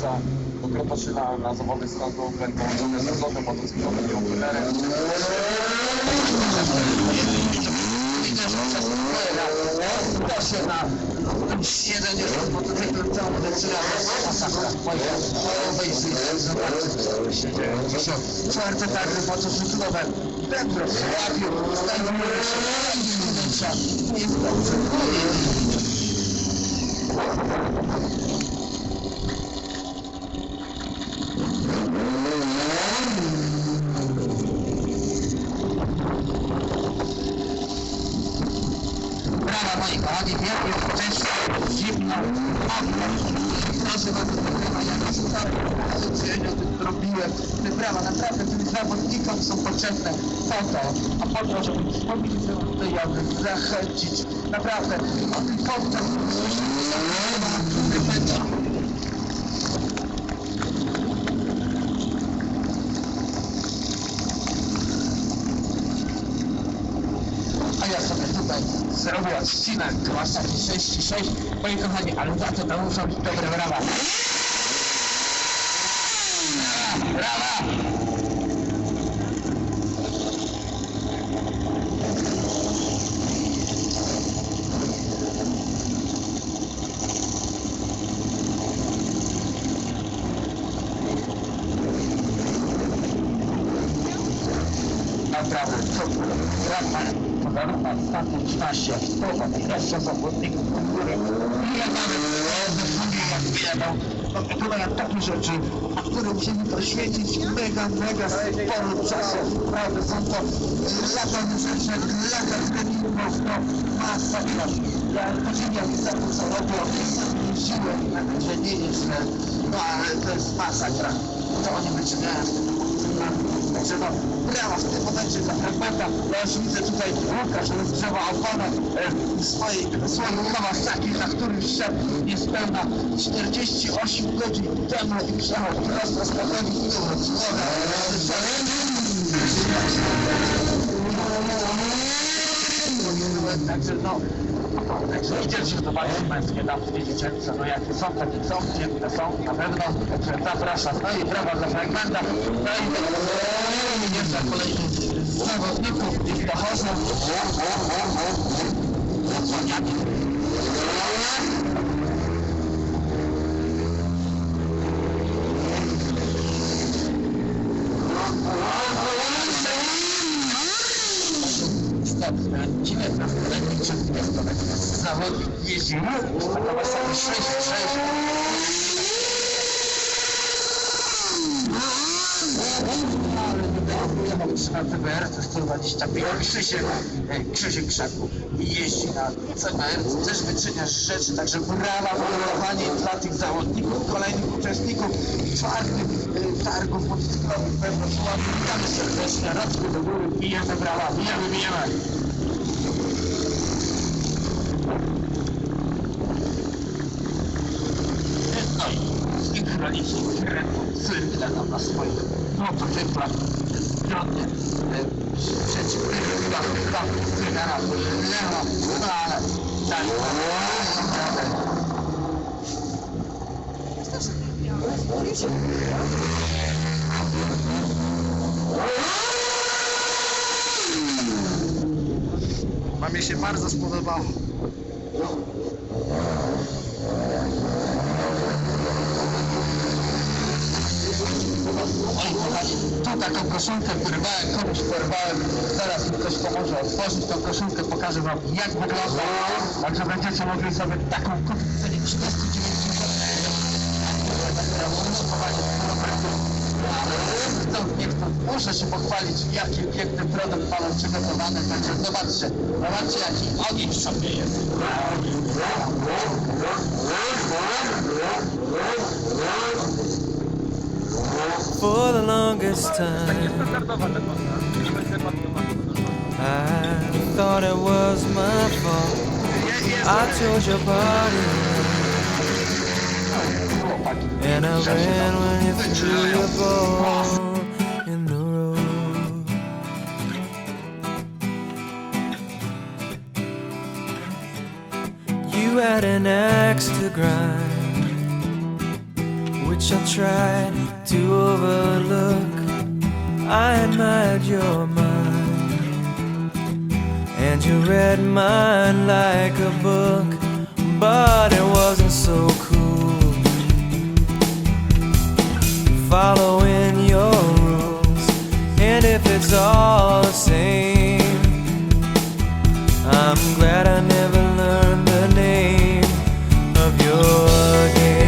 Zdjęcia, do Krotoszyna na zawody stuntu, połączone z zlotem motocyklowych i okulerem. Da się na jeden jest motocykl, całą decyzję masakra. Obejrzyjcie, zobaczcie, co się dzieje. Proszę, czwarte targi motocyklowe, we Wrocławiu, znajduje się Zdjęcia, jest dobrze. Brawa moi kochani, wielkie wcześniej, zimno, proszę was do nagrywania, ja się o tym robiłem. Te brawa, naprawdę tym zawodnikom są potrzebne po to, a po to, żeby wspomnieć do jazdy, zachęcić, naprawdę, o tym podcast, który będzie. A ja sobie tutaj zrobię odcinek, masz taki 6,6, moi kochani, ale za to muszą być dobre brawa. Brawa! Naprawdę, super. Brawa, ostatnie 13, połowa najlepszych zawodników, który nie nawet ze drugiej jak wiedzą, wykonują takie rzeczy, o których musimy poświęcić mega sporo czasu. Naprawdę są to lata rzeczy, lata treningów, to masakra. Ja podziwiam za to, co robią, siłę, nawet że nie jest, no ale to jest masakra. To oni wyczyniają. Także no, brawa w tym momencie dla fragmenta. Ja już widzę tutaj Łukasz rozgrzewa oponę swoich Kawasaki, na którym szedł niespełna 48 godzin temu i przejechał prosto z Katowicz do Wrocławia. Także no, także idziecie do walki męskie, tam widzicie, no jakie są, takie są, piękne są, na pewno, także zapraszam, no i brawa dla fragmenta, no i jeszcze kolejnych zawodników, ich dochodzą, wrocławiaki. Zawodnik jeździ na Kawasaki 6,6. Ale tutaj na CBR to 125. Krzysiek Krzaku jeździ na CBR, też wyczynia rzeczy, także brawa, kochani, dla tych zawodników, kolejnych uczestników czwartych targów motocyklowych we Wrocławiu. Witamy serdecznie, rączki do góry, bijemy brawa, bijemy. No i synchronicznie cyrkle tam na swoich motocyklach zgodnie przeciwko cygara lewo, no ale dalej Mamie się bardzo spodobało. Oj, kochani, tu taką koszulkę komuś porwałem, zaraz mi ktoś pomoże otworzyć tą koszulkę, pokażę wam jak wygląda, także będziecie mogli sobie taką kupić w cenie 39 muszę się pochwalić, jaki piękny produkt mamy przygotowany, także zobaczcie jaki ogień w sobie jest. For the longest time, I thought it was my fault. I chose your body, and I ran when you threw your ball in the road. You had an axe to grind, which which I tried to overlook. I admired your mind, and you read mine like a book, but it wasn't so cool, following your rules. And if it's all the same, I'm glad I never learned the name of your game.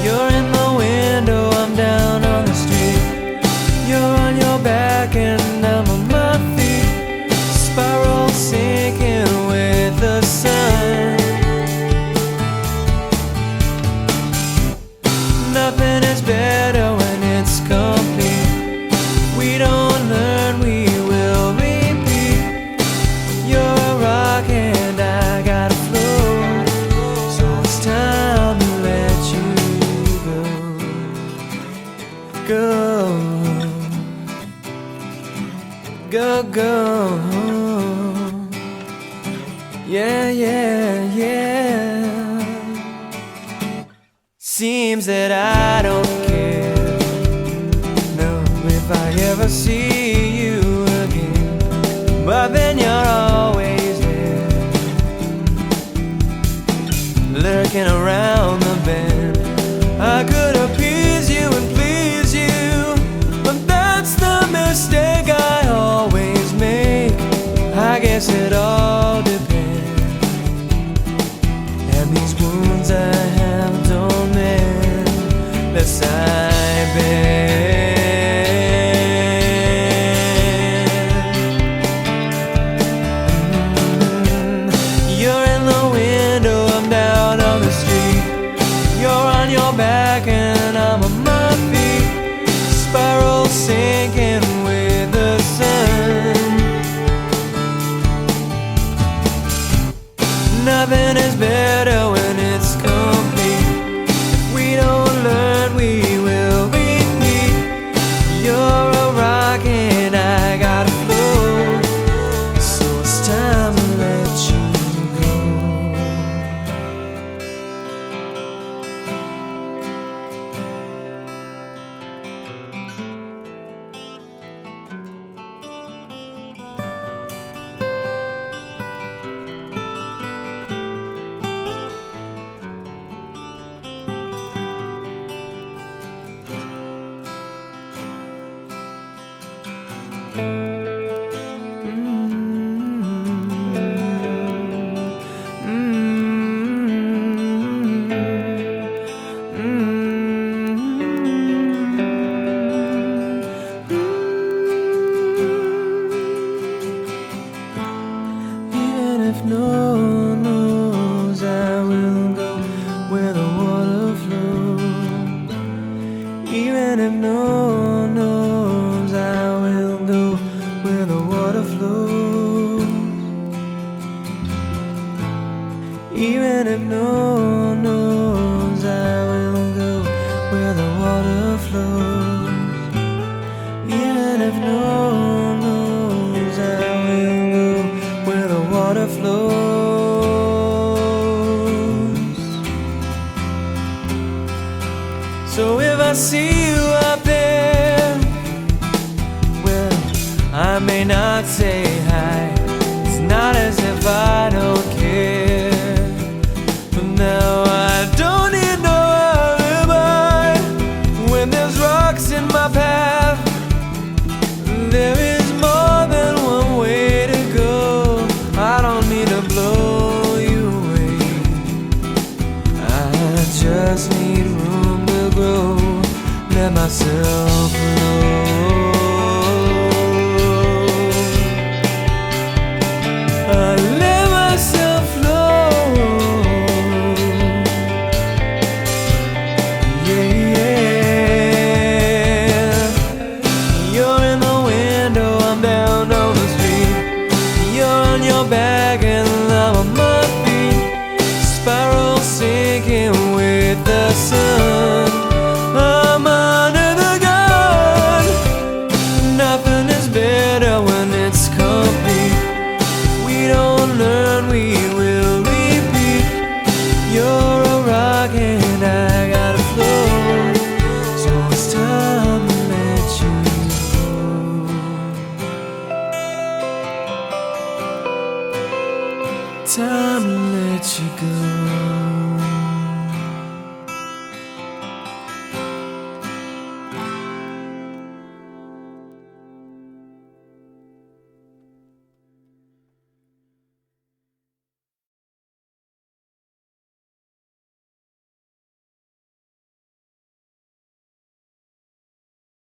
You're in the window, I'm down on the street. You're on your back and I'm on my feet, spiral sinking with the sun. Nothing is better when it's complete. We don't learn, we will repeat. You're a rock and I got a flow, so it's time to let you go. Go, go, go. Yeah, yeah, yeah. Seems that I don't care, no, if I ever see you again. But then you're always there, lurking around the bend. I could appease you and please you, but that's the mistake I always make. I guess it all depends, and these wounds I have don't mend lest I bend. You're in the window, I'm down on the street. You're on your back and I'm on my feet, spiral sinking with the sun. Nothing is better when it's complete. If we don't learn, we will repeat. You're a rock and I got a flow, so it's time to let you go. Even if no one knows, I will go where the water flows. Even if no one knows, I will go where the water flows. Even if no one knows, I will go where the water flows. Even if no one knows, I will go where the water flows. So if I see you out there, well, I may not say hi. It's not as if I don't care, but now I don't need no alibi. When there's rocks in my path, there is more than one way to go. I don't need to blow you away, I just need room to grow. Let myself flow. I let myself flow. Yeah, yeah. You're in the window, I'm down on the street. You're on your back and I'm on my feet, spiral sinking with the sun. I'm under the gun. time to let you go.